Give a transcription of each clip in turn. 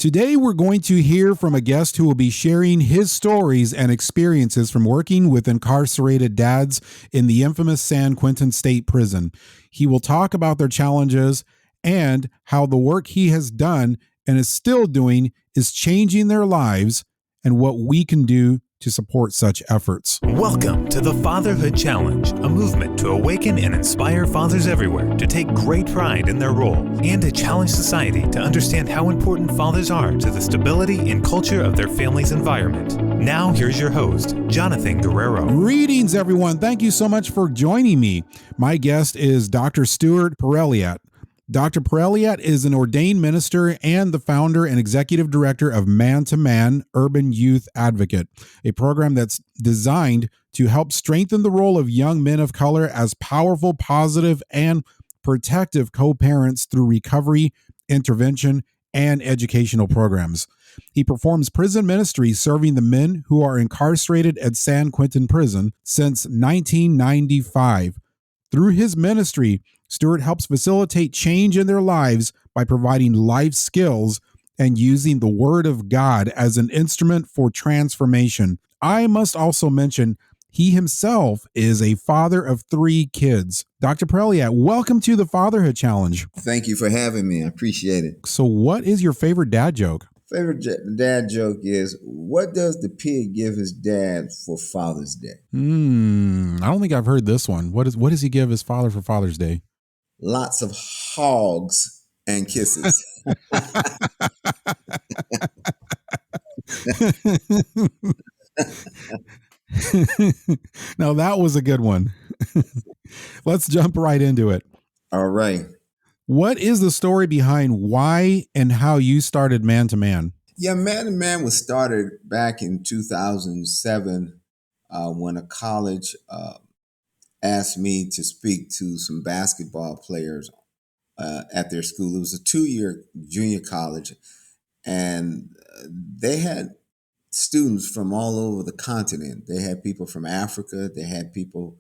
Today, we're going to hear from a guest who will be sharing his stories and experiences from working with incarcerated dads in the infamous San Quentin State Prison. He will talk about their challenges and how the work he has done and is still doing is changing their lives and what we can do to support such efforts. Welcome to the Fatherhood Challenge, a movement to awaken and inspire fathers everywhere to take great pride in their role and to challenge society to understand how important fathers are to the stability and culture of their family's environment. Now, here's your host, Jonathan Guerrero. Greetings, everyone. Thank you so much for joining me. My guest is Dr. Stewart Perrilliant. Dr. Perrilliant is an ordained minister and the founder and executive director of Man to Man Urban Youth Advocate, a program that's designed to help strengthen the role of young men of color as powerful, positive, and protective co-parents through recovery, intervention, and educational programs. He performs prison ministry serving the men who are incarcerated at San Quentin Prison since 1995. Through his ministry, Stewart helps facilitate change in their lives by providing life skills and using the Word of God as an instrument for transformation. I must also mention, he himself is a father of 3 kids. Dr. Perrilliant, welcome to the Fatherhood Challenge. Thank you for having me. I appreciate it. So what is your favorite dad joke? Favorite dad joke is, what does the pig give his dad for Father's Day? I don't think I've heard this one. What does he give his father for Father's Day? Lots of hogs and kisses. Now that was a good one. Let's jump right into it. All right. What is the story behind why and how you started Man to Man? Yeah, Man to Man was started back in 2007 when a college asked me to speak to some basketball players at their school. It was a 2-year junior college, and they had students from all over the continent. They had people from Africa. They had people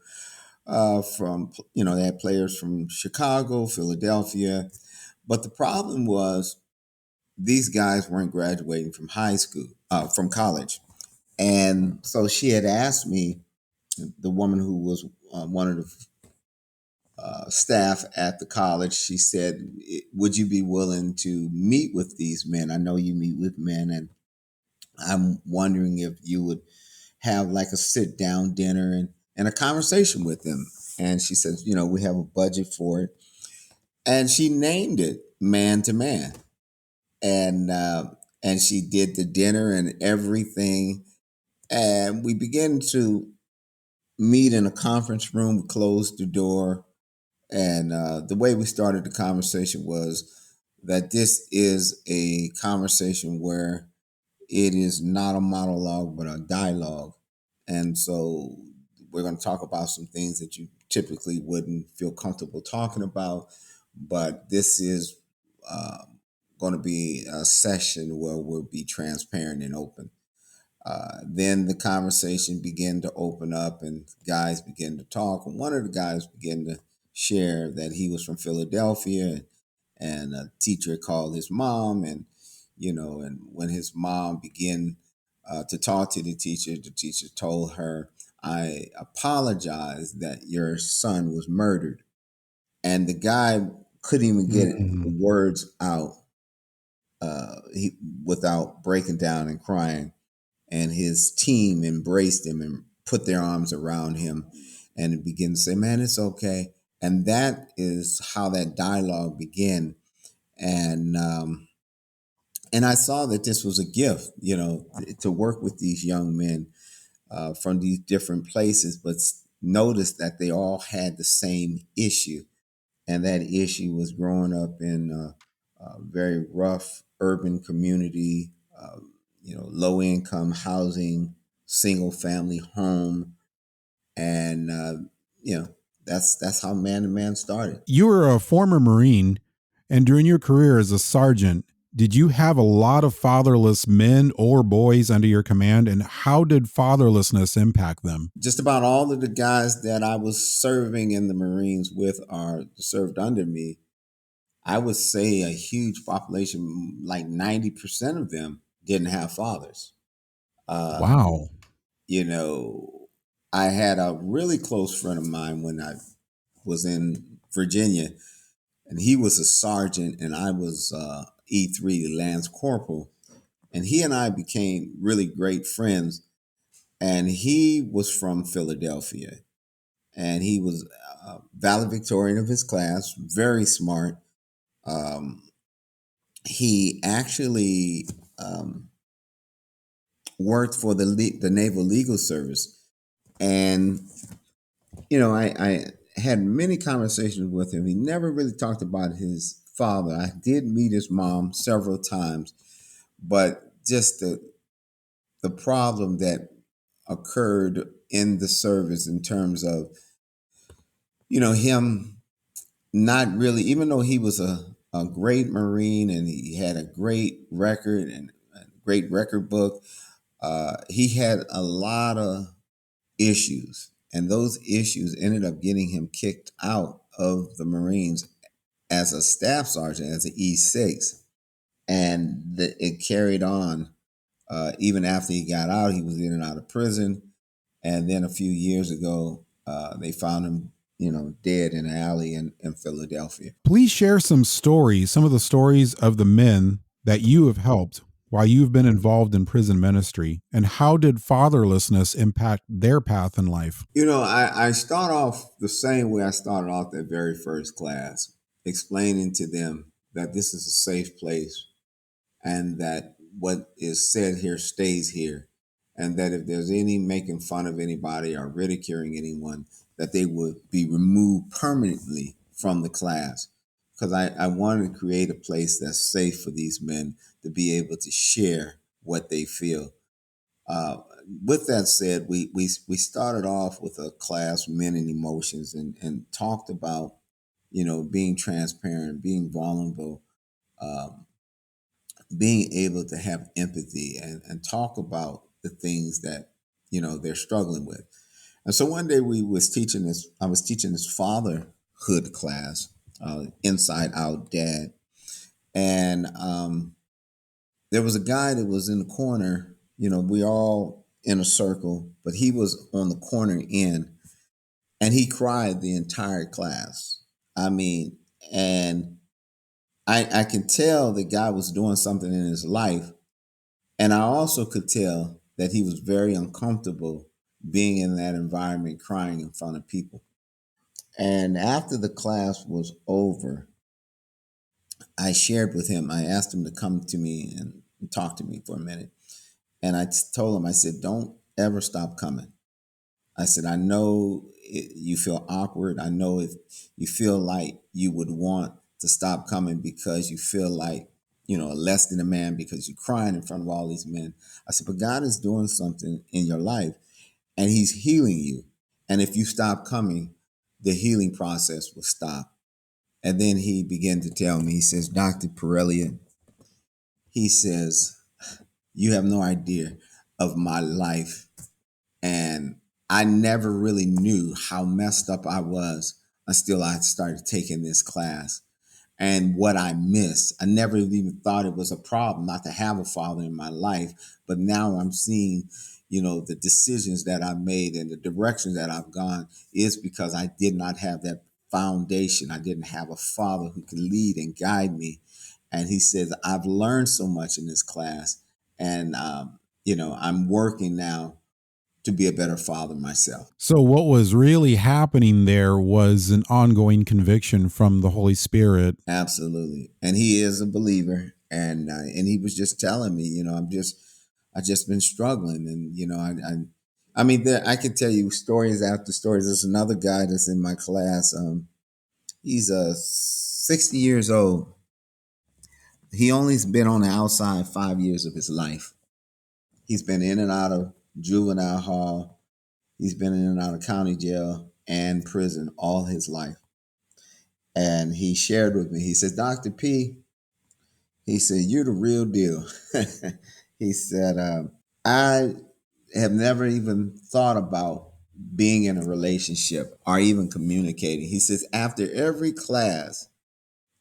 they had players from Chicago, Philadelphia. But the problem was these guys weren't graduating from from college. And so she had asked me, the woman who was one of the staff at the college, she said, would you be willing to meet with these men? I know you meet with men, and I'm wondering if you would have like a sit down dinner and a conversation with them. And she says, we have a budget for it. And she named it Man to Man. And she did the dinner and everything. And we began to meet in a conference room. We closed the door. And the way we started the conversation was that this is a conversation where it is not a monologue, but a dialogue. And so we're going to talk about some things that you typically wouldn't feel comfortable talking about. But this is going to be a session where we'll be transparent and open. Then the conversation began to open up and guys began to talk. And one of the guys began to share that he was from Philadelphia, and a teacher called his mom, and when his mom began to talk to the teacher told her, I apologize that your son was murdered. And the guy couldn't even get the words out without breaking down and crying. And his team embraced him and put their arms around him and began to say, man, it's okay. And that is how that dialogue began. And I saw that this was a gift, to work with these young men from these different places, but notice that they all had the same issue. And that issue was growing up in a very rough urban community, low income housing, single family home. And, that's how Man to Man started. You were a former Marine, and during your career as a sergeant, did you have a lot of fatherless men or boys under your command, and how did fatherlessness impact them? Just about all of the guys that I was serving in the Marines with served under me. I would say a huge population, like 90% of them, didn't have fathers. Uh, Wow. you know, I had a really close friend of mine when I was in Virginia, and he was a sergeant, and I was E3, Lance Corporal, and he and I became really great friends. And he was from Philadelphia, and he was valedictorian of his class, very smart. Um, he actually worked for the Naval Legal Service, and I had many conversations with him. He never really talked about his father. I did meet his mom several times, but just the problem that occurred in the service in terms of him not really, even though he was a great Marine and he had a great record and a great record book, he had a lot of issues. And those issues ended up getting him kicked out of the Marines as a staff sergeant, as an E6. And it carried on even after he got out. He was in and out of prison. And then a few years ago, they found him, dead in an alley in Philadelphia. Please share some of the stories of the men that you have helped while you've been involved in prison ministry, and how did fatherlessness impact their path in life? I start off the same way I started off that very first class, explaining to them that this is a safe place and that what is said here stays here. And that if there's any making fun of anybody or ridiculing anyone, that they would be removed permanently from the class. Because I wanted to create a place that's safe for these men to be able to share what they feel. Uh, with that said, we started off with a class, Men and Emotions, and talked about, being transparent, being vulnerable, um, being able to have empathy and talk about the things that they're struggling with. And so one day I was teaching this fatherhood class, Inside Out Dad, and there was a guy that was in the corner. We all in a circle, but he was on the corner end, and he cried the entire class. I mean, and I can tell the guy was doing something in his life. And I also could tell that he was very uncomfortable being in that environment, crying in front of people. And after the class was over, I shared with him, I asked him to come to me and talk to me for a minute. And I told him, I said, don't ever stop coming. I said, I know you feel awkward. I know if you feel like you would want to stop coming because you feel like, less than a man because you're crying in front of all these men. I said, but God is doing something in your life and he's healing you. And if you stop coming, the healing process will stop. And then he began to tell me, he says, Dr. Perrilliant, he says, you have no idea of my life. And I never really knew how messed up I was until I started taking this class and what I missed. I never even thought it was a problem not to have a father in my life. But now I'm seeing, the decisions that I've made and the directions that I've gone is because I did not have that foundation. I didn't have a father who could lead and guide me. And he says, I've learned so much in this class. And, I'm working now to be a better father myself. So, what was really happening there was an ongoing conviction from the Holy Spirit. Absolutely, and he is a believer, and he was just telling me, I just been struggling, and I mean, I could tell you stories after stories. There's another guy that's in my class. He's 60 years old. He only's been on the outside 5 years of his life. He's been in and out of juvenile hall. He's been in and out of county jail and prison all his life. And he shared with me, he said, Dr. P, he said, you're the real deal. He said, I have never even thought about being in a relationship or even communicating. He says, after every class,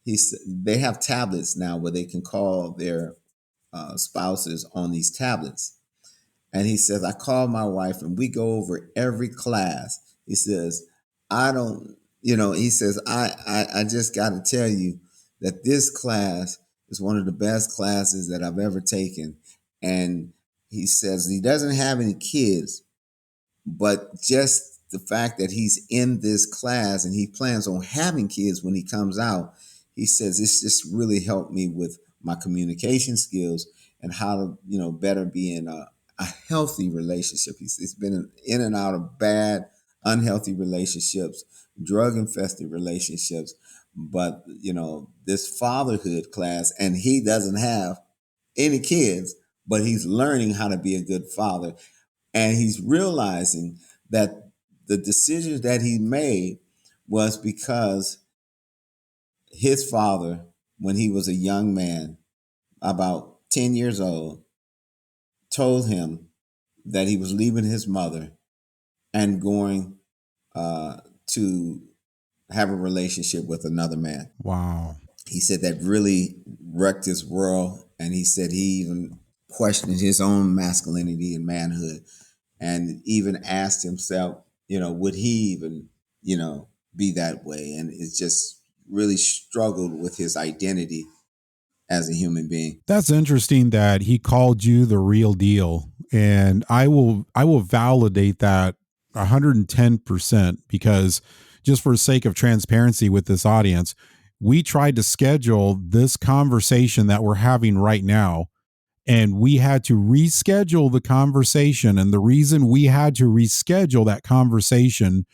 they have tablets now where they can call their spouses on these tablets. And he says, I call my wife and we go over every class. He says, I don't, he says, I just got to tell you that this class is one of the best classes that I've ever taken. And he says he doesn't have any kids, but just the fact that he's in this class and he plans on having kids when he comes out, he says it's just really helped me with my communication skills and how to, better be in a healthy relationship. He's been in and out of bad, unhealthy relationships, drug infested relationships. But, this fatherhood class, and he doesn't have any kids, but he's learning how to be a good father. And he's realizing that the decisions that he made was because his father, when he was a young man, about 10 years old, told him that he was leaving his mother and going to have a relationship with another man. Wow. He said that really wrecked his world. And he said he even questioned his own masculinity and manhood, and even asked himself, would he even, be that way? And it's just really struggled with his identity as a human being. That's interesting that he called you the real deal. And I will validate that 110%, because just for the sake of transparency with this audience, we tried to schedule this conversation that we're having right now, and we had to reschedule the conversation. And the reason we had to reschedule that conversation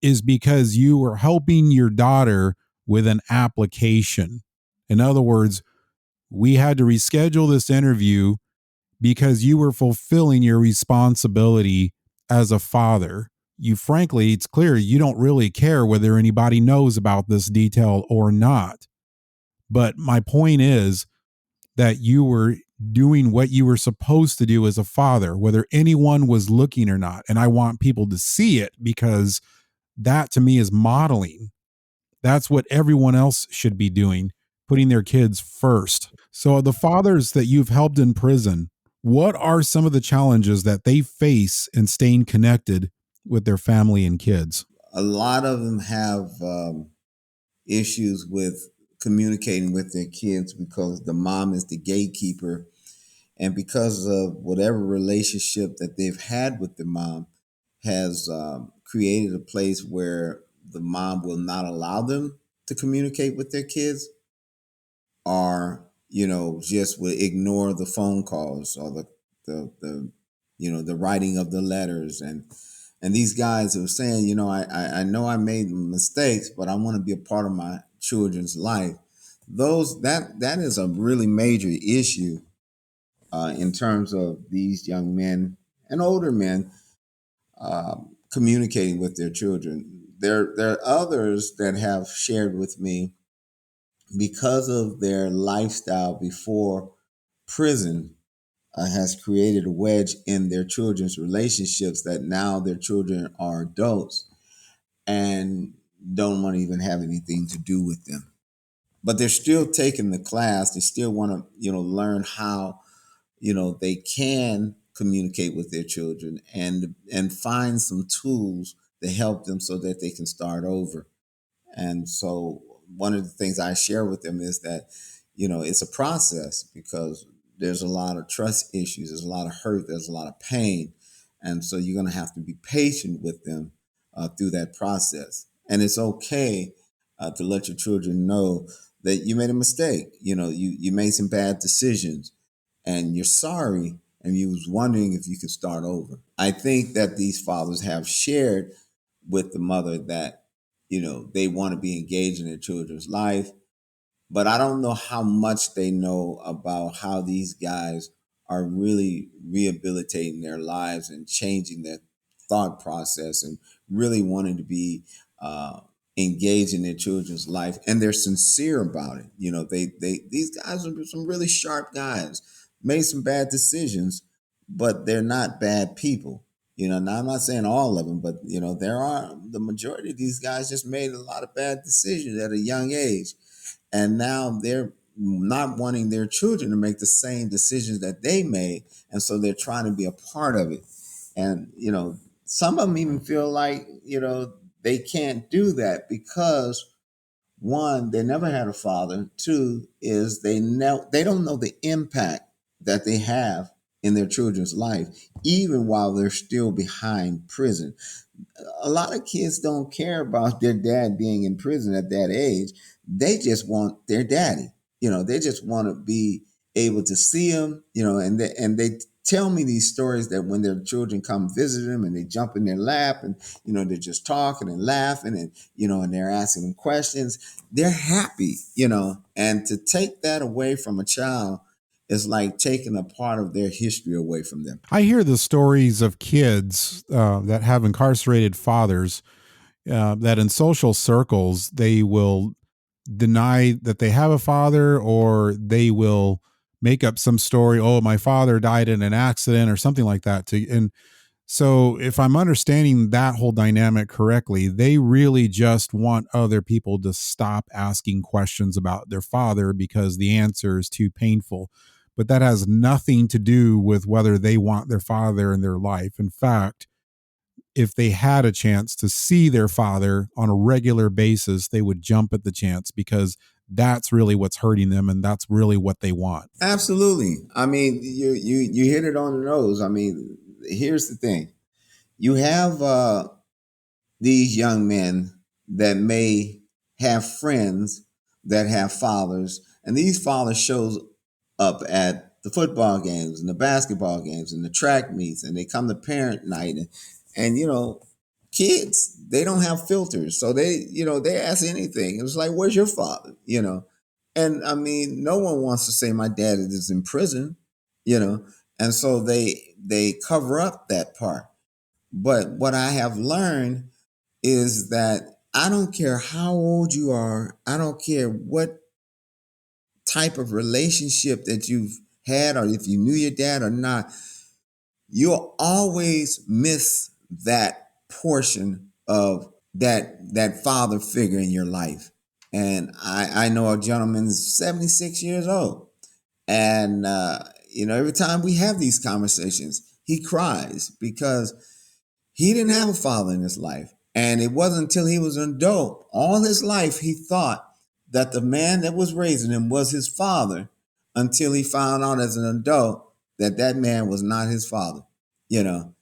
is because you were helping your daughter with an application. In other words, we had to reschedule this interview because you were fulfilling your responsibility as a father. You, frankly, it's clear you don't really care whether anybody knows about this detail or not. But my point is that you were doing what you were supposed to do as a father, whether anyone was looking or not. And I want people to see it, because that to me is modeling. That's what everyone else should be doing, putting their kids first. So, the fathers that you've helped in prison, what are some of the challenges that they face in staying connected with their family and kids? A lot of them have issues with communicating with their kids because the mom is the gatekeeper. And because of whatever relationship that they've had with the mom has created a place where the mom will not allow them to communicate with their kids, or just will ignore the phone calls or the writing of the letters. And these guys are saying, I know I made mistakes, but I want to be a part of my children's life. That is a really major issue in terms of these young men and older men communicating with their children. There are others that have shared with me, because of their lifestyle before prison has created a wedge in their children's relationships, that now their children are adults and don't want to even have anything to do with them. But they're still taking the class. They still want to, learn how, they can communicate with their children and find some tools to help them so that they can start over. And so one of the things I share with them is that, it's a process, because there's a lot of trust issues, there's a lot of hurt, there's a lot of pain. And so you're going to have to be patient with them through that process. And it's okay to let your children know that you made a mistake. You made some bad decisions and you're sorry, and you was wondering if you could start over. I think that these fathers have shared with the mother that, they want to be engaged in their children's life. But I don't know how much they know about how these guys are really rehabilitating their lives and changing their thought process and really wanting to be engaged in their children's life. And they're sincere about it. These guys are some really sharp guys, made some bad decisions, but they're not bad people. Now I'm not saying all of them, but there are the majority of these guys just made a lot of bad decisions at a young age. and now they're not wanting their children to make the same decisions that they made, and so they're trying to be a part of it. And some of them even feel like they can't do that because one, they never had a father. Two is they don't know the impact that they have in their children's life, even while they're still behind prison. A lot of kids don't care about their dad being in prison at that age. They just want their daddy. They just want to be able to see him. And they tell me these stories that when their children come visit them and they jump in their lap and they're just talking and laughing and and they're asking them questions. They're happy. And to take that away from a child is like taking a part of their history away from them. I hear the stories of kids that have incarcerated fathers that in social circles, they will deny that they have a father, or they will make up some story. Oh, my father died in an accident or something like that. And so if I'm understanding that whole dynamic correctly, they really just want other people to stop asking questions about their father because the answer is too painful. But that has nothing to do with whether they want their father in their life. In fact, if they had a chance to see their father on a regular basis, they would jump at the chance because that's really what's hurting them and that's really what they want. Absolutely. I mean, you hit it on the nose. I mean, here's the thing. You have these young men that may have friends that have fathers, and these fathers shows up at the football games and the basketball games and the track meets, and they come to parent night, and kids, they don't have filters, so they ask anything. It was like, where's your father? And I mean, no one wants to say my dad is in prison, and so they cover up that part. But what I have learned is that I don't care how old you are, I don't care what type of relationship that you've had, or if you knew your dad or not, you'll always miss that portion of that father figure in your life. And I know a gentleman is 76 years old, and every time we have these conversations, he cries because he didn't have a father in his life. And it wasn't until he was an adult, all his life, he thought that the man that was raising him was his father, until he found out as an adult that that man was not his father, you know.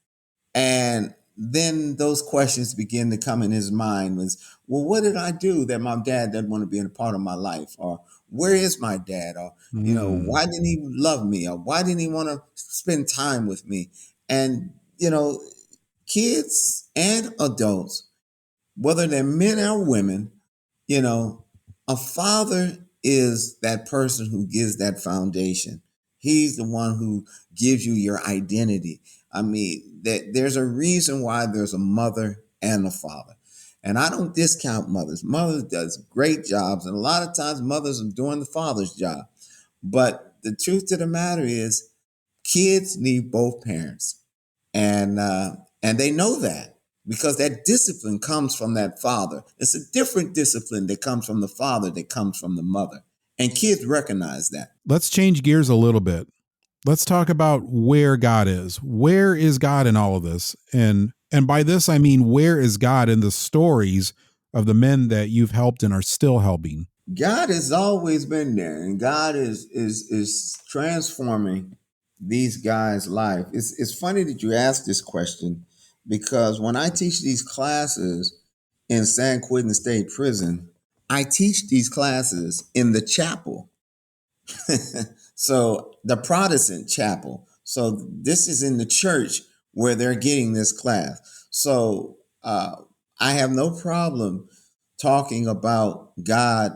And then those questions begin to come in his mind was, well, what did I do that my dad doesn't want to be a part of my life? Or where is my dad? Or, why didn't he love me? Or why didn't he want to spend time with me? And, kids and adults, whether they're men or women, a father is that person who gives that foundation. He's the one who gives you your identity. I mean, there's a reason why there's a mother and a father. And I don't discount mothers. Mothers does great jobs, and a lot of times mothers are doing the father's job. But the truth of the matter is, kids need both parents, and they know that because that discipline comes from that father. It's a different discipline that comes from the father that comes from the mother, and kids recognize that. Let's change gears a little bit. Let's talk about where God is. Where is God in all of this? And by this I mean, where is God in the stories of the men that you've helped and are still helping? God has always been there, and God is transforming these guys' life. It's funny that you asked this question, because when I teach these classes in San Quentin State Prison, I teach these classes in the chapel. So the Protestant chapel. So this is in the church where they're getting this class. So I have no problem talking about God,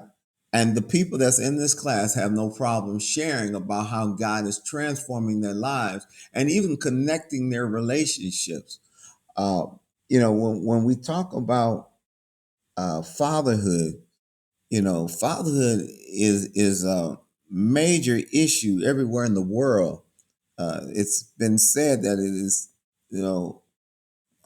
and the people that's in this class have no problem sharing about how God is transforming their lives and even connecting their relationships. When we talk about fatherhood, fatherhood is a major issue everywhere in the world. It's been said that it is,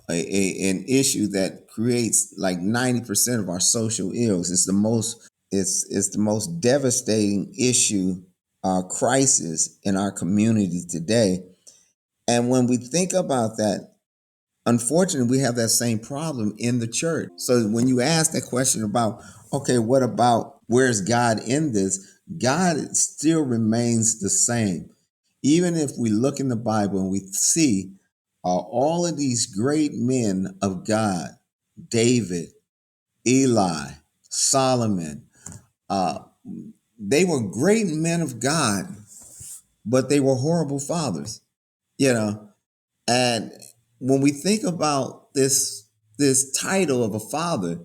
an issue that creates like 90% of our social ills. It's the most It's the most devastating issue, crisis in our community today. And when we think about that, unfortunately, we have that same problem in the church. So when you ask that question about, okay, what about where's God in this? God still remains the same. Even if we look in the Bible and we see all of these great men of God, David, Eli, Solomon, uh, they were great men of God, but they were horrible fathers, you know. And when we think about this title of a father,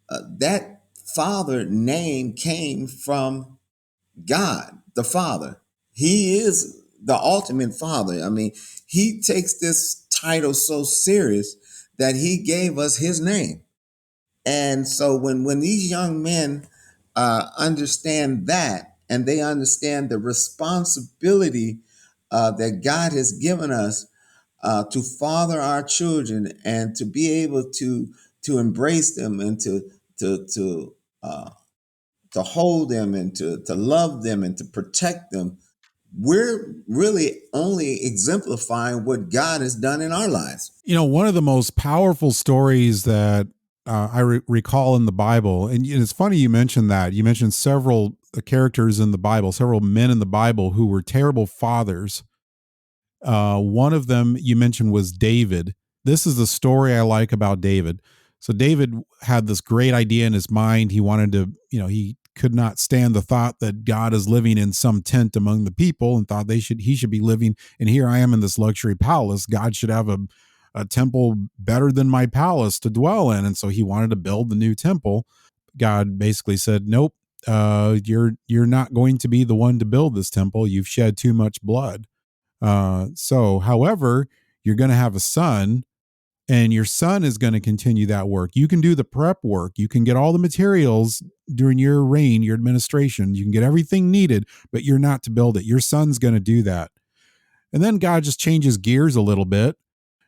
that father name came from God, the Father. He is the ultimate father. I mean, he takes this title so serious that he gave us his name. And so when these young men understand that, and they understand the responsibility that God has given us to father our children and to be able to embrace them and uh, to hold them and to love them and to protect them, we're really only exemplifying what God has done in our lives. One of the most powerful stories that I recall in the Bible, and it's funny you mentioned that. You mentioned several characters in the Bible, several men in the Bible who were terrible fathers. One of them you mentioned was David. This is the story I like about David. So David had this great idea in his mind. He wanted to, he could not stand the thought that God is living in some tent among the people, and thought he should be living. And here I am in this luxury palace. God should have a temple better than my palace to dwell in. And so he wanted to build the new temple. God basically said, "Nope, you're not going to be the one to build this temple. You've shed too much blood." However, you're going to have a son, and your son is going to continue that work. You can do the prep work. You can get all the materials during your reign, your administration. You can get everything needed, but you're not to build it. Your son's going to do that. And then God just changes gears a little bit.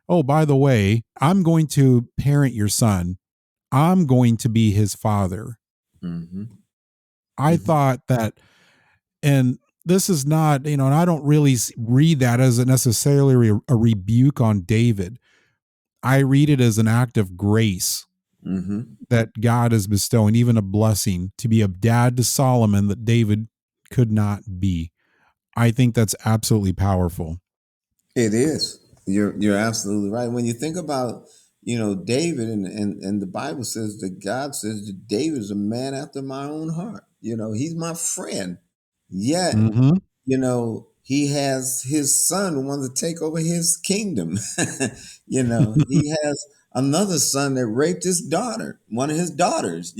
Oh, by the way, I'm going to parent your son. I'm going to be his father. Mm-hmm. I Mm-hmm. thought that, and this is not, and I don't really read that as necessarily a rebuke on David. I read it as an act of grace Mm-hmm. that God is bestowing, even a blessing to be a dad to Solomon that David could not be. I think that's absolutely powerful. It is. You're absolutely right. When you think about, David, and the Bible says that God says that David is a man after my own heart. He's my friend. Yet, Mm-hmm. he has his son who wants to take over his kingdom. He has another son that raped his daughter, one of his daughters.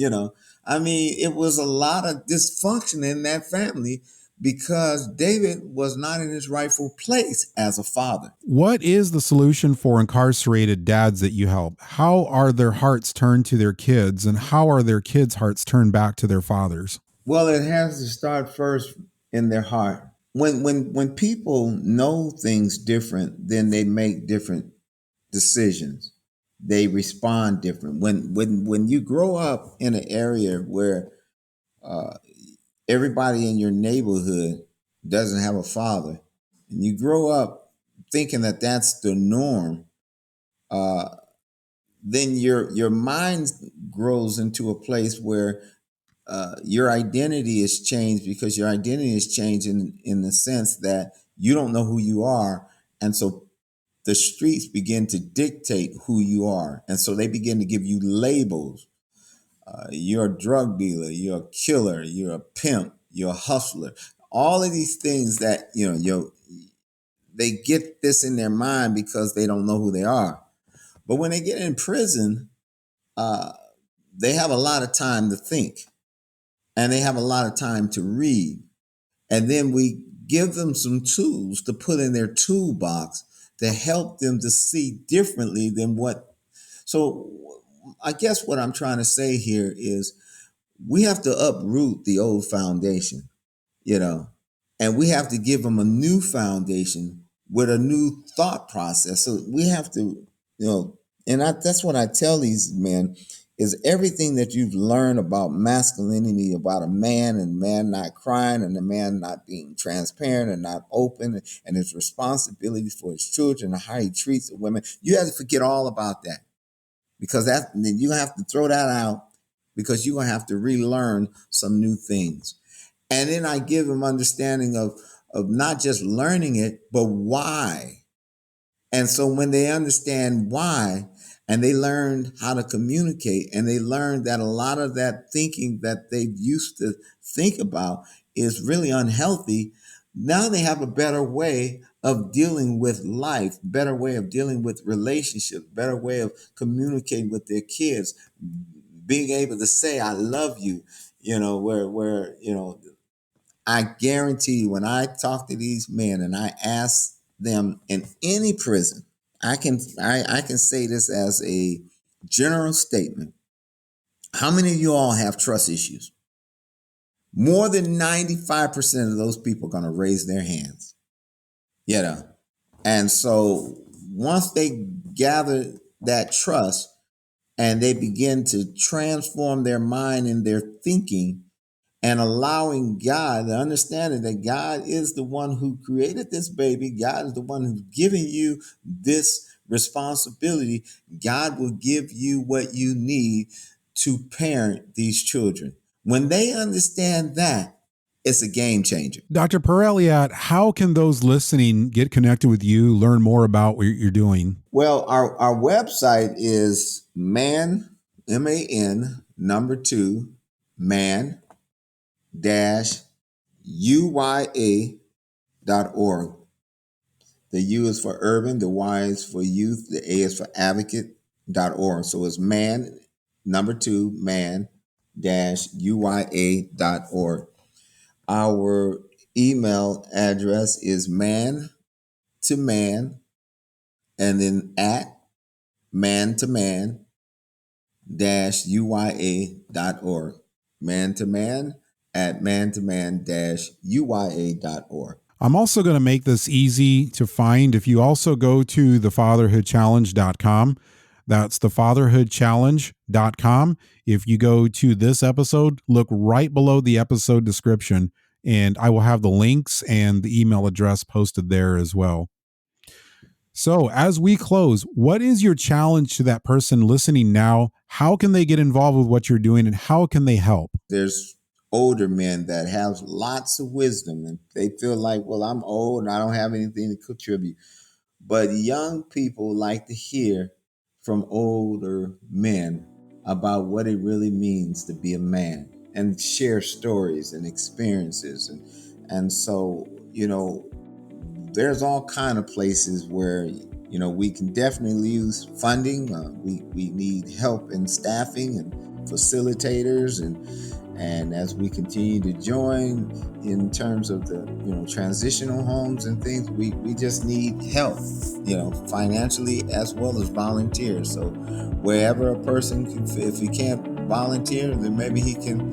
I mean, it was a lot of dysfunction in that family because David was not in his rightful place as a father. What is the solution for incarcerated dads that you help? How are their hearts turned to their kids, and how are their kids' hearts turned back to their fathers? Well, it has to start first in their heart. When people know things different, then they make different decisions. They respond different. When you grow up in an area where uh, everybody in your neighborhood doesn't have a father, and you grow up thinking that that's the norm, uh, then your mind grows into a place where your identity is changed, because your identity is changed in the sense that you don't know who you are, and so the streets begin to dictate who you are, and so they begin to give you labels. You're a drug dealer, you're a killer, you're a pimp, you're a hustler. All of these things that they get this in their mind because they don't know who they are. But when they get in prison, uh, they have a lot of time to think, and they have a lot of time to read. And then we give them some tools to put in their toolbox to help them to see differently than what. So I guess what I'm trying to say here is we have to uproot the old foundation, you know, and we have to give them a new foundation with a new thought process. So we have to, and that's what I tell these men is everything that you've learned about masculinity, about a man and man not crying and a man not being transparent and not open and his responsibility for his children and how he treats the women. You have to forget all about that, because then you have to throw that out, because you're going to have to relearn some new things. And then I give them understanding of not just learning it, but why. And so when they understand why, and they learn how to communicate, and they learn that a lot of that thinking that they used to think about is really unhealthy, now they have a better way of dealing with life, better way of dealing with relationships, better way of communicating with their kids, being able to say, I love you, where I guarantee you, when I talk to these men and I ask them in any prison, I can say this as a general statement. How many of you all have trust issues? More than 95% of those people are going to raise their hands. And so once they gather that trust and they begin to transform their mind and their thinking, and allowing God, the understanding that God is the one who created this baby, God is the one who's giving you this responsibility, God will give you what you need to parent these children. When they understand that, it's a game changer. Dr. Perrilliant, how can those listening get connected with you, learn more about what you're doing? Well, our website is man, M-A-N, number 2, man, -uya.org. The U is for urban, the Y is for youth, the A is for advocate.org. So it's man, number 2, man-uya.org. Our email address is man to man, and then at man-to-man-uya.org. Man to man at man-to-man-uya.org. I'm also going to make this easy to find. If you also go to thefatherhoodchallenge.com, that's thefatherhoodchallenge.com. If you go to this episode, look right below the episode description, and I will have the links and the email address posted there as well. So as we close, what is your challenge to that person listening now? How can they get involved with what you're doing, and how can they help? There's older men that have lots of wisdom, and they feel like, well, I'm old and I don't have anything to contribute. But young people like to hear from older men about what it really means to be a man, and share stories and experiences. And so, there's all kind of places where, we can definitely use funding. We need help in staffing and facilitators, and as we continue to join in terms of the, transitional homes and things, we just need help, financially as well as volunteers. So wherever a person can, if he can't volunteer, then maybe he can,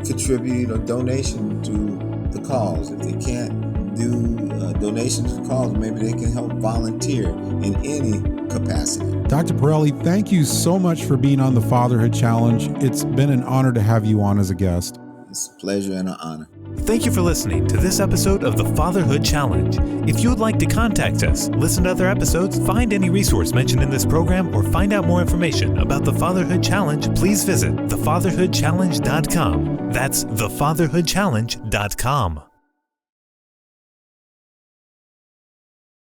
contribute a donation to the cause. If they can't do donations to the cause, maybe they can help volunteer in any capacity. Dr. Perrilliant, thank you so much for being on the Fatherhood Challenge. It's been an honor to have you on as a guest. It's a pleasure and an honor. Thank you for listening to this episode of the Fatherhood Challenge. If you would like to contact us, listen to other episodes, find any resource mentioned in this program, or find out more information about the Fatherhood Challenge, please visit thefatherhoodchallenge.com. That's thefatherhoodchallenge.com.